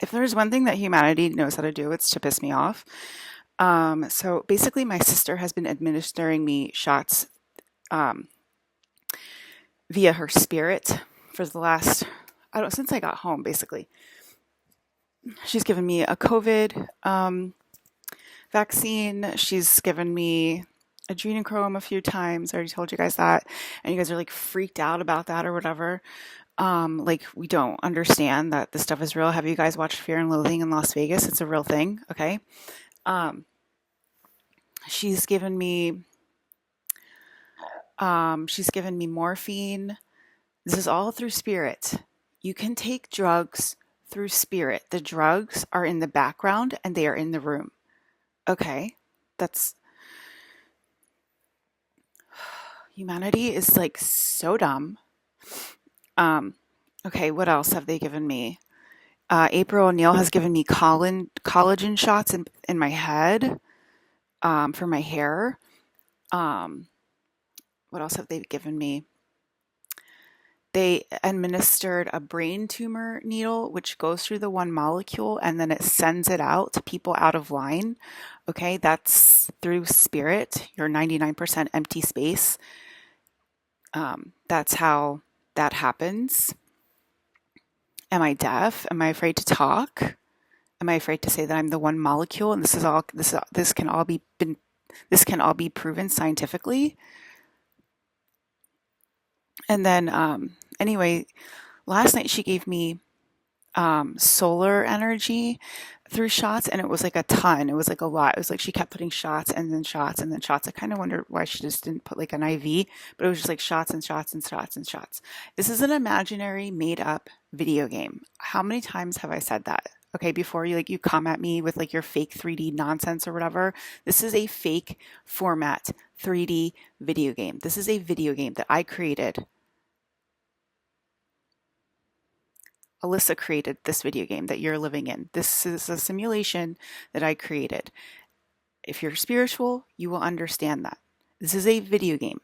If there's one thing that humanity knows how to do, it's to piss me off. So basically, my sister has been administering me shots um, via her spirit for the last, I don't, since I got home, basically. She's given me a COVID vaccine. She's given me adrenochrome a few times. I already told you guys that. And you guys are like freaked out about that or whatever. Like we don't understand that this stuff is real. Have you guys watched Fear and Loathing in Las Vegas? It's a real thing. Okay. Um, she's given me, she's given me morphine. This is all through spirit. You can take drugs through spirit. The drugs are in the background and they are in the room. Okay. That's humanity is like so dumb. Okay, what else have they given me? April O'Neil has given me collagen shots in my head for my hair. What else have they given me? They administered a brain tumor needle, which goes through the one molecule and then it sends it out to people out of line. Okay, that's through spirit, your 99% empty space. That's how that happens. Am I deaf? Am I afraid to talk? Am I afraid to say that I'm the one molecule? And this can all be proven scientifically. And then anyway, last night she gave me solar energy through shots, and it was like a ton. It was like a lot. It was like she kept putting shots and then shots and then shots. I kind of wonder why she just didn't put like an IV, but it was just like shots and shots and shots and shots. This is an imaginary, made up video game. How many times have I said that? Okay, before you come at me with like your fake 3D nonsense or whatever. This is a fake format 3D video game. This is a video game that I created. Alyssa created this video game that you're living in. This is a simulation that I created. If you're spiritual, you will understand that. This is a video game.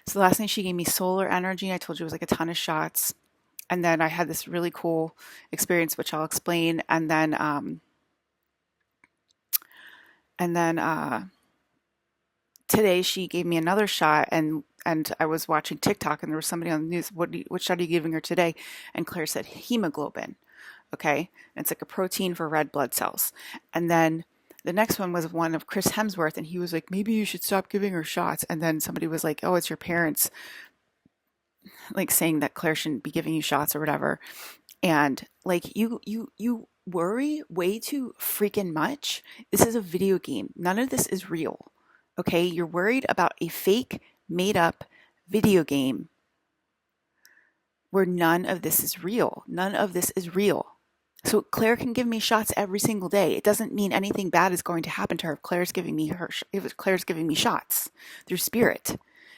So last night she gave me solar energy. I told you it was like a ton of shots. And then I had this really cool experience, which I'll explain. And then today she gave me another shot, and I was watching TikTok, and there was somebody on the news. What shot are you giving her today? And Claire said hemoglobin. Okay, and it's like a protein for red blood cells. And then the next one was one of Chris Hemsworth, and he was like, maybe you should stop giving her shots. And then somebody was like, oh, it's your parents, like saying that Claire shouldn't be giving you shots or whatever. And like you worry way too freaking much. This is a video game. None of this is real. Okay, you're worried about a fake, made up video game where none of this is real. None of this is real. So Claire can give me shots every single day. It doesn't mean anything bad is going to happen to her if Claire's giving me shots through spirit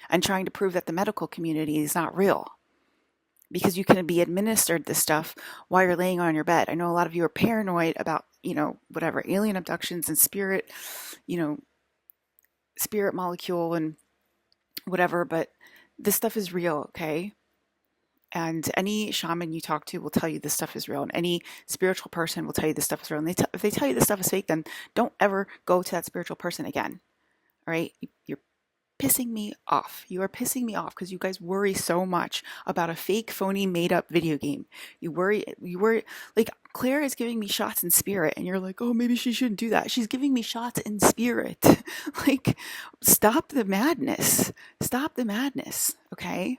and trying to prove that the medical community is not real. Because you can be administered this stuff while you're laying on your bed. I know a lot of you are paranoid about, whatever, alien abductions and spirit, spirit molecule and whatever, but this stuff is real, okay? And any shaman you talk to will tell you this stuff is real, and any spiritual person will tell you this stuff is real. And if they tell you this stuff is fake, then don't ever go to that spiritual person again. All right? You're pissing me off. You are pissing me off because you guys worry so much about a fake, phony, made-up video game. You worry, like Claire is giving me shots in spirit, and you're like, oh, maybe she shouldn't do that. She's giving me shots in spirit. Like, stop the madness. Stop the madness, okay?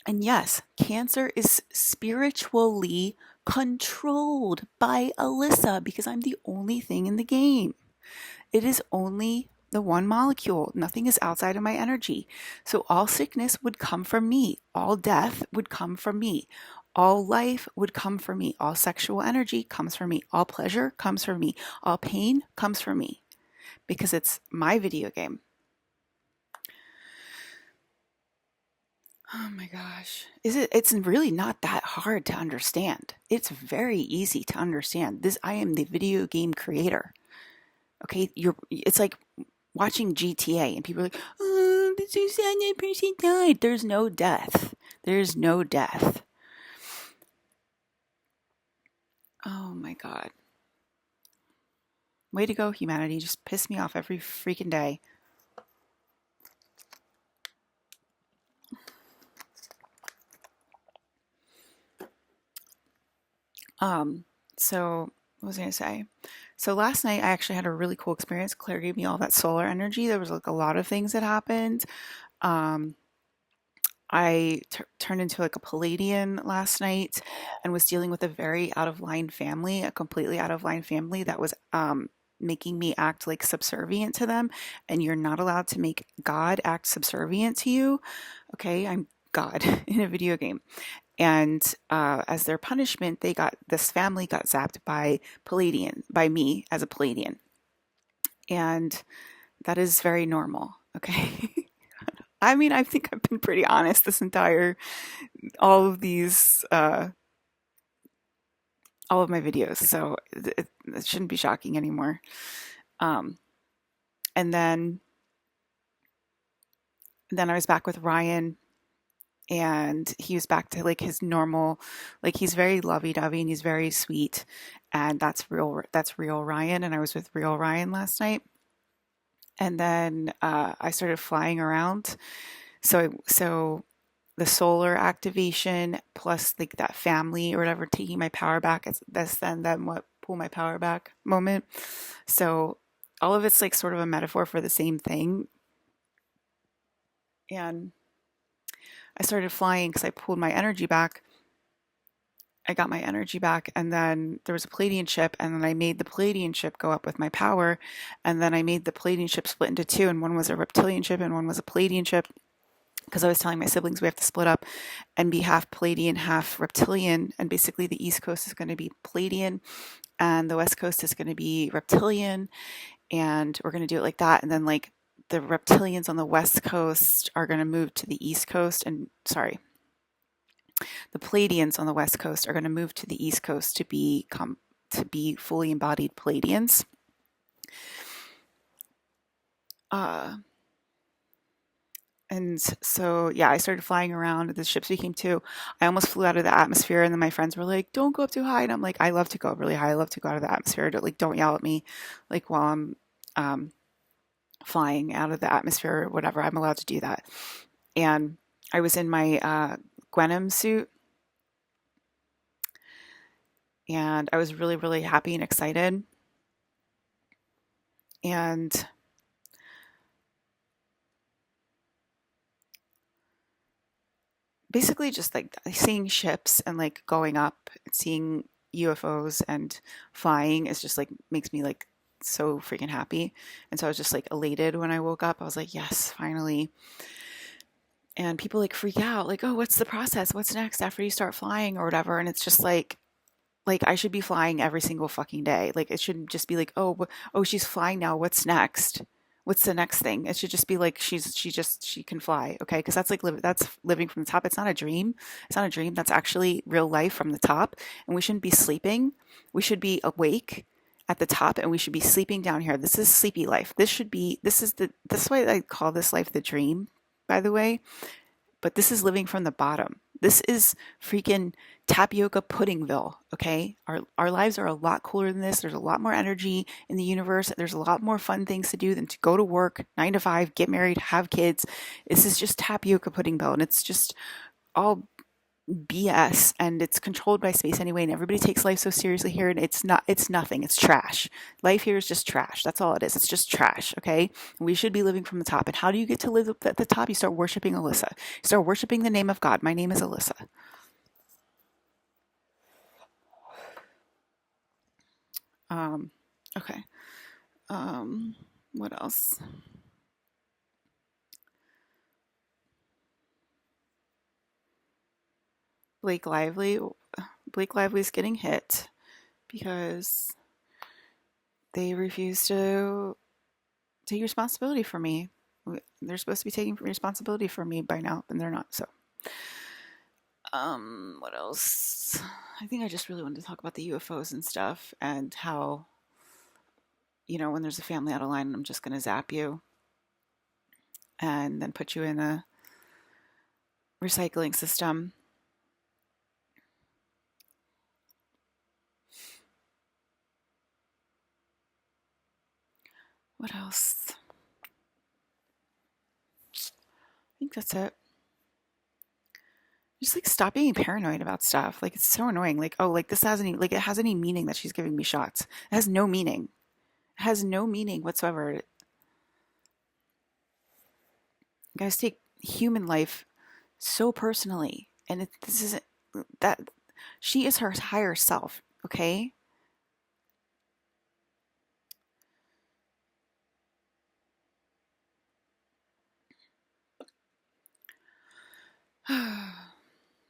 And yes, cancer is spiritually controlled by Alyssa because I'm the only thing in the game. It is only the one molecule. Nothing is outside of my energy. So all sickness would come from me. All death would come from me. All life would come from me. All sexual energy comes from me. All pleasure comes from me. All pain comes from me because it's my video game. Oh my gosh. It's really not that hard to understand. It's very easy to understand. I am the video game creator. Okay, it's like watching GTA and people are like, oh, this is sad, that person died. There's no death. There's no death. Oh my God. Way to go, humanity. Just piss me off every freaking day. Um, so what was I gonna say? So last night I actually had a really cool experience. Claire gave me all that solar energy. There was like a lot of things that happened. Um, I turned into like a Palladian last night and was dealing with a very out of line family, a completely out of line family that was making me act like subservient to them. And you're not allowed to make God act subservient to you. Okay, I'm God in a video game. And as their punishment, this family got zapped by Palladian, by me as a Palladian. And that is very normal. Okay. I mean, I think I've been pretty honest this entire all of these all of my videos, so it shouldn't be shocking anymore. Um, and then I was back with Ryan, and he was back to like his normal, like he's very lovey-dovey and he's very sweet, and that's real Ryan. And I was with real Ryan last night, and then I started flying around. So the solar activation plus like that family or whatever taking my power back, that's then what pull my power back moment. So all of it's like sort of a metaphor for the same thing. And I started flying because I pulled my energy back. I got my energy back, and then there was a Palladian ship, and then I made the Palladian ship go up with my power, and then I made the Palladian ship split into two, and one was a reptilian ship and one was a Palladian ship, because I was telling my siblings we have to split up and be half Palladian, half reptilian. And basically, the East Coast is going to be Palladian and the West Coast is going to be reptilian. And we're going to do it like that. And then, like, the reptilians on the West Coast are going to move to the East Coast. And sorry, the Palladians on the West Coast are going to move to the East Coast to be fully embodied Palladians. Uh, And so, yeah, I started flying around. The ships became two. I almost flew out of the atmosphere, and then my friends were like, "Don't go up too high." And I'm like, "I love to go really high. I love to go out of the atmosphere. Don't yell at me, like while I'm um, flying out of the atmosphere or whatever. I'm allowed to do that." And I was in my Gwenom suit, and I was really, really happy and excited. And basically just like seeing ships and like going up and seeing UFOs and flying is just like makes me like so freaking happy. And so I was just like elated when I woke up. I was like, yes, finally. And people like freak out, like, oh, what's the process? What's next after you start flying or whatever? And it's just like I should be flying every single fucking day. Like it shouldn't just be like, oh, she's flying now. What's next? What's the next thing? It should just be like she can fly, okay? Because that's living from the top. It's not a dream. It's not a dream. That's actually real life from the top. And we shouldn't be sleeping. We should be awake at the top, and we should be sleeping down here. This is sleepy life. This is why I call this life the dream, by the way. But this is living from the bottom. This is freaking tapioca puddingville, okay? Our lives are a lot cooler than this. There's a lot more energy in the universe. There's a lot more fun things to do than to go to work, 9 to 5, get married, have kids. This is just tapioca puddingville, and it's just all BS, and it's controlled by space anyway, and everybody takes life so seriously here, and it's nothing. It's trash. Life here is just trash. That's all it is. It's just trash, okay? We should be living from the top. And how do you get to live at the top? You start worshiping Alyssa. You start worshiping the name of God. My name is Alyssa. Um, okay. What else? Blake Lively. Blake Lively's getting hit because they refuse to take responsibility for me. They're supposed to be taking responsibility for me by now, and they're not. So, what else? I think I just really wanted to talk about the UFOs and stuff, and how, when there's a family out of line, I'm just going to zap you and then put you in a recycling system. What else? I think that's it. Just like stop being paranoid about stuff. Like it's so annoying. Like, oh, like this has any like it has any meaning that she's giving me shots. It has no meaning. It has no meaning whatsoever. You guys take human life so personally. And this isn't that she is her higher self, okay?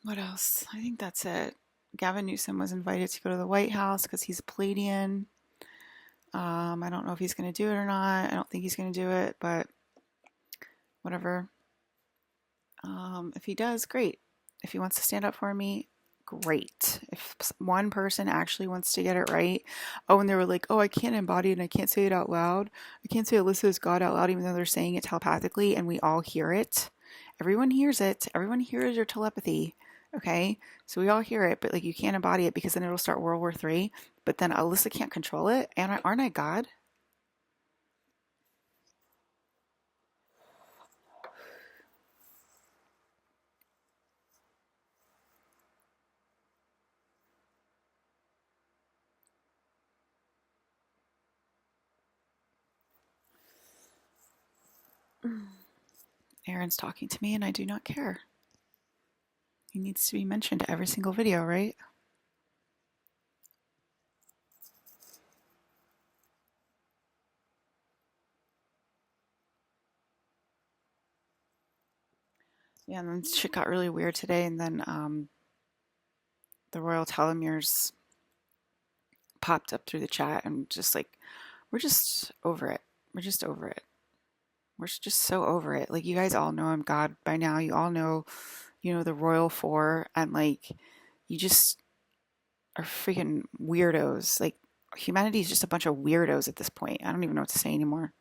What else? I think that's it. Gavin Newsom was invited to go to the White House because he's a Palladian. I don't know if he's going to do it or not. I don't think he's going to do it, but whatever. If he does, great. If he wants to stand up for me, great. If one person actually wants to get it right. Oh, and they were like, oh, I can't embody it and I can't say it out loud. I can't say Alyssa is God out loud, even though they're saying it telepathically and we all hear it. Everyone hears it. Everyone hears your telepathy. Okay. So we all hear it, but like you can't embody it because then it'll start World War III. But then Alyssa can't control it. And aren't I God? Aaron's talking to me and I do not care. He needs to be mentioned every single video, right? Yeah, and then shit got really weird today, and then the Royal Telomeres popped up through the chat, and just like, we're just over it. We're just over it. We're just so over it. Like, you guys all know I'm God by now. You all know, the Royal Four, and like, you just are freaking weirdos. Like, humanity is just a bunch of weirdos at this point. I don't even know what to say anymore.